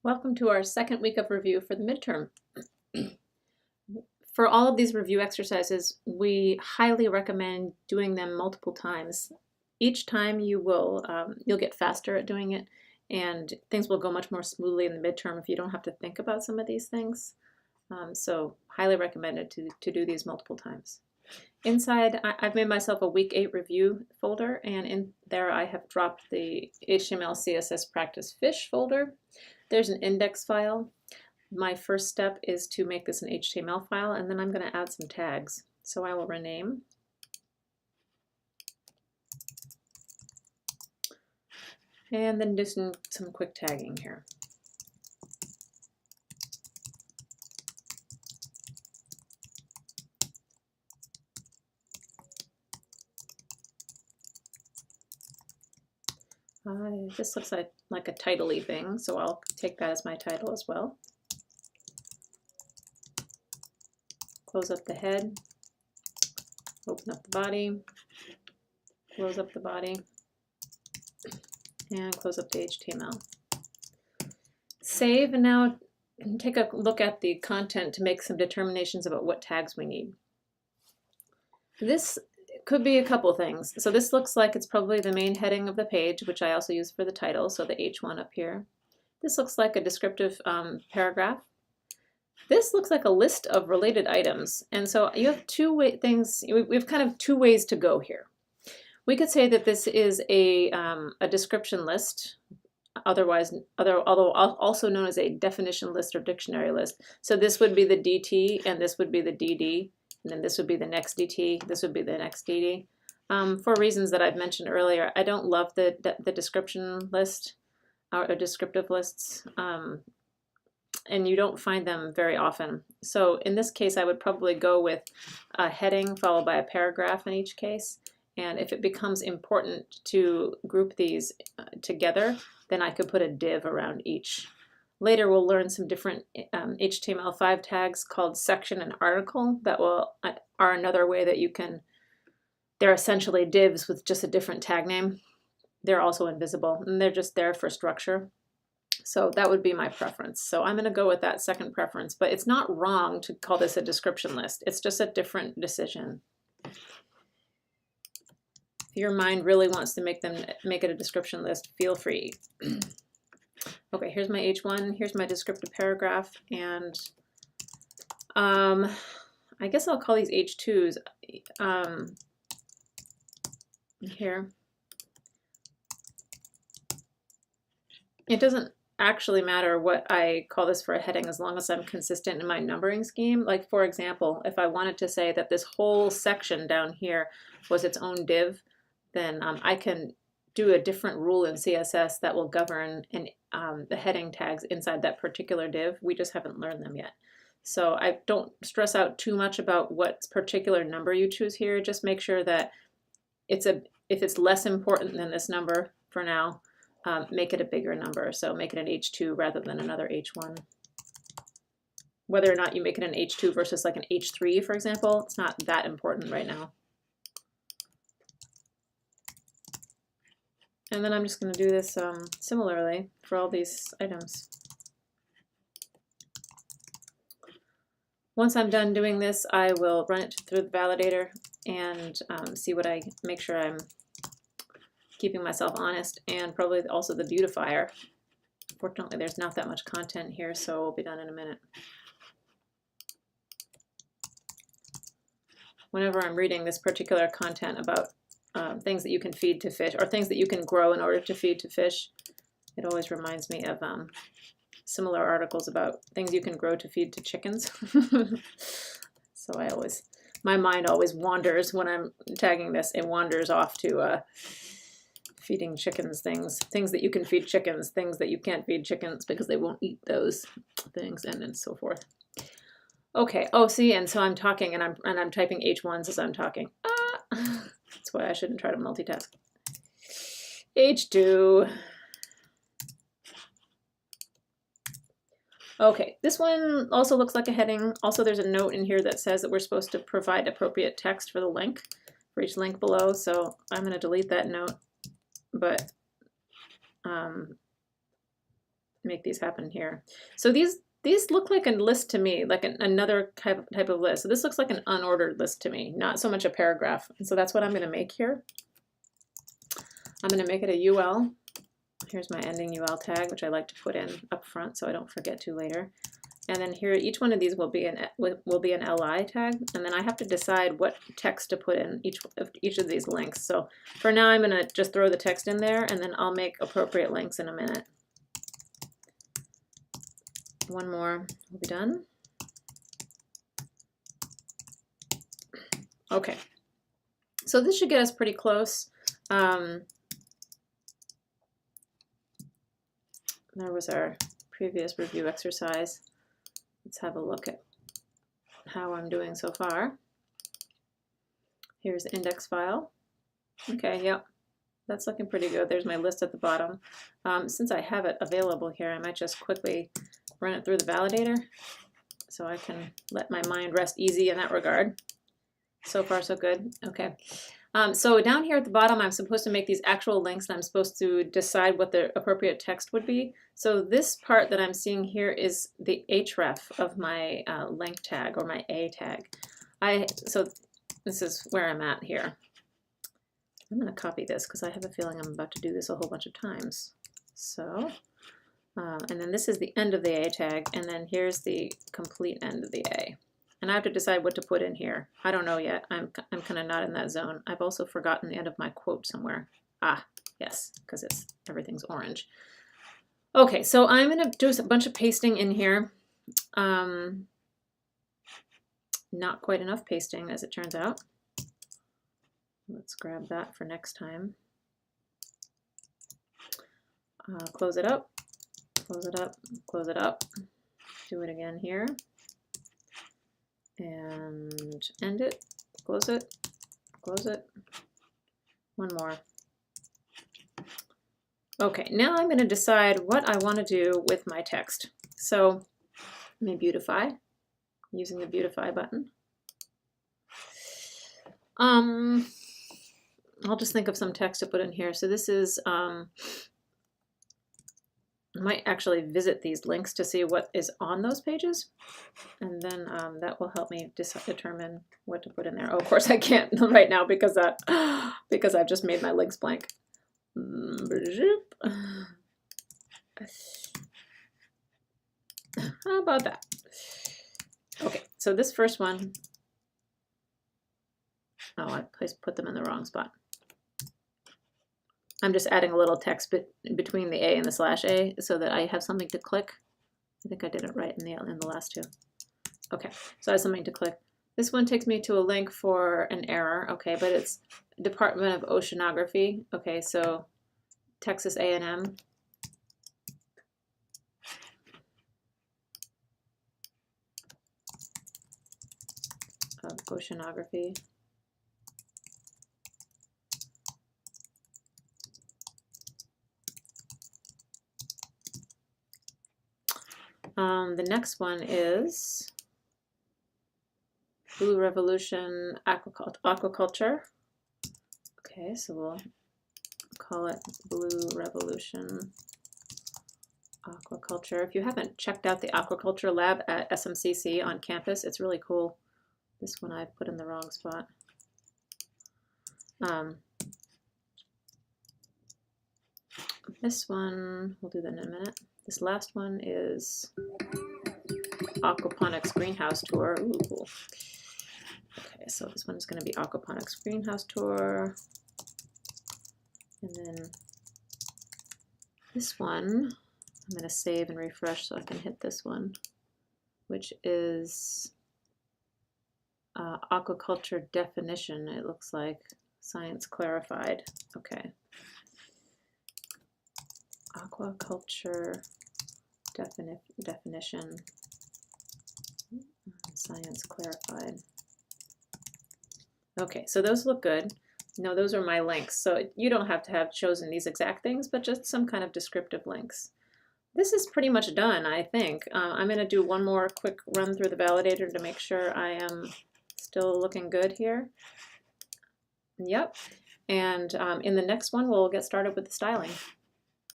Welcome to our second week of review for the midterm. For all of these review exercises, we highly recommend doing them multiple times. Each time you'll get faster at doing it, and things will go much more smoothly in the midterm if you don't have to think about some of these things. So highly recommended to do these multiple times. Inside, I've made myself a week 8 review folder, and in there I have dropped the HTML CSS practice fish folder. There's an index file. My first step is to make this an HTML file, and then I'm going to add some tags. So I will rename. And then do some quick tagging here. This looks like a title-y thing, so I'll take that as my title as well. Close up the head, open up the body, close up the body, and close up the HTML. Save, and now take a look at the content to make some determinations about what tags we need. This could be a couple things. So this looks like it's probably the main heading of the page, which I also use for the title, so the H1 up here. This looks like a descriptive paragraph. This looks like a list of related items. And so you have we have kind of two ways to go here. We could say that this is a description list, although also known as a definition list or dictionary list. So this would be the DT, and this would be the DD. And then this would be the next DT, this would be the next DD. For reasons that I've mentioned earlier, I don't love the description list or descriptive lists, and you don't find them very often. So in this case, I would probably go with a heading followed by a paragraph in each case. And if it becomes important to group these together, then I could put a div around each. Later, we'll learn some different HTML5 tags called section and article that are another way that you can, they're essentially divs with just a different tag name. They're also invisible, and they're just there for structure. So that would be my preference. So I'm going to go with that second preference, but it's not wrong to call this a description list. It's just a different decision. If your mind really wants to make it a description list, feel free. Okay, here's my H1, here's my descriptive paragraph, and I guess I'll call these H2s here. It doesn't actually matter what I call this for a heading as long as I'm consistent in my numbering scheme. Like, for example, if I wanted to say that this whole section down here was its own div, then I can do a different rule in CSS that will govern the heading tags inside that particular div. We just haven't learned them yet. So I don't stress out too much about what particular number you choose here. Just make sure that if it's less important than this number for now, make it a bigger number. So make it an H2 rather than another H1. Whether or not you make it an H2 versus like an H3, for example, it's not that important right now. And then I'm just going to do this similarly for all these items. Once I'm done doing this, I will run it through the validator and see what make sure I'm keeping myself honest, and probably also the beautifier. Fortunately, there's not that much content here, so we'll be done in a minute. Whenever I'm reading this particular content about things that you can feed to fish, or things that you can grow in order to feed to fish, it always reminds me of similar articles about things you can grow to feed to chickens. So my mind always wanders when I'm tagging this. It wanders off to feeding chickens things that you can feed chickens, things that you can't feed chickens because they won't eat those things, and so forth. Okay. Oh, see, and so I'm talking and I'm typing H1s as I'm talking. That's why I shouldn't try to multitask. H2. Okay, this one also looks like a heading. Also, there's a note in here that says that we're supposed to provide appropriate text for the link, for each link below. So I'm going to delete that note. But make these happen here. So these look like a list to me, like another type of list. So this looks like an unordered list to me, not so much a paragraph. And so that's what I'm going to make here. I'm going to make it a UL. Here's my ending UL tag, which I like to put in up front so I don't forget to later. And then here, each one of these will be an LI tag, and then I have to decide what text to put in each of these links. So for now, I'm going to just throw the text in there, and then I'll make appropriate links in a minute. One more will be done. Okay, so this should get us pretty close. There was our previous review exercise. Let's have a look at how I'm doing so far. Here's the index file. Okay, yep, that's looking pretty good. There's my list at the bottom. Since I have it available here, I might just quickly run it through the validator so I can let my mind rest easy in that regard. So far, so good. Okay. So down here at the bottom, I'm supposed to make these actual links, and I'm supposed to decide what the appropriate text would be. So this part that I'm seeing here is the href of my link tag, or my A tag. So this is where I'm at here. I'm going to copy this because I have a feeling I'm about to do this a whole bunch of times. So, and then this is the end of the A tag, and then here's the complete end of the A. And I have to decide what to put in here. I don't know yet. I'm kind of not in that zone. I've also forgotten the end of my quote somewhere. Ah, yes, because everything's orange. Okay, so I'm going to do a bunch of pasting in here. Not quite enough pasting, as it turns out. Let's grab that for next time. Close it up, close it up, close it up. Do it again here. And end it, close it, close it. One more. Okay, now I'm going to decide what I want to do with my text. So let me beautify, using the beautify button. I'll just think of some text to put in here. So this is, I might actually visit these links to see what is on those pages, and then that will help me determine what to put in there. Oh, of course I can't right now because I've just made my links blank. How about that? Okay, so this first one, oh, I put them in the wrong spot. I'm just adding a little text between the A and the /A so that I have something to click. I think I did it right in the last two. Okay, so I have something to click. This one takes me to a link for an error, okay, but it's Department of Oceanography. Okay, so Texas A&M. Of Oceanography. The next one is Blue Revolution Aquaculture. Okay, so we'll call it Blue Revolution Aquaculture. If you haven't checked out the aquaculture lab at SMCC on campus, it's really cool. This one I've put in the wrong spot. This one, we'll do that in a minute. This last one is Aquaponics Greenhouse Tour. Ooh, cool. Okay, so this one is going to be Aquaponics Greenhouse Tour. And then this one, I'm going to save and refresh so I can hit this one, which is Aquaculture Definition, it looks like. Science Clarified. Okay. Aquaculture definition, Science Clarified. Okay, so those look good. No, those are my links. So you don't have to have chosen these exact things, but just some kind of descriptive links. This is pretty much done, I think. I'm going to do one more quick run through the validator to make sure I am still looking good here. Yep. And in the next one, we'll get started with the styling.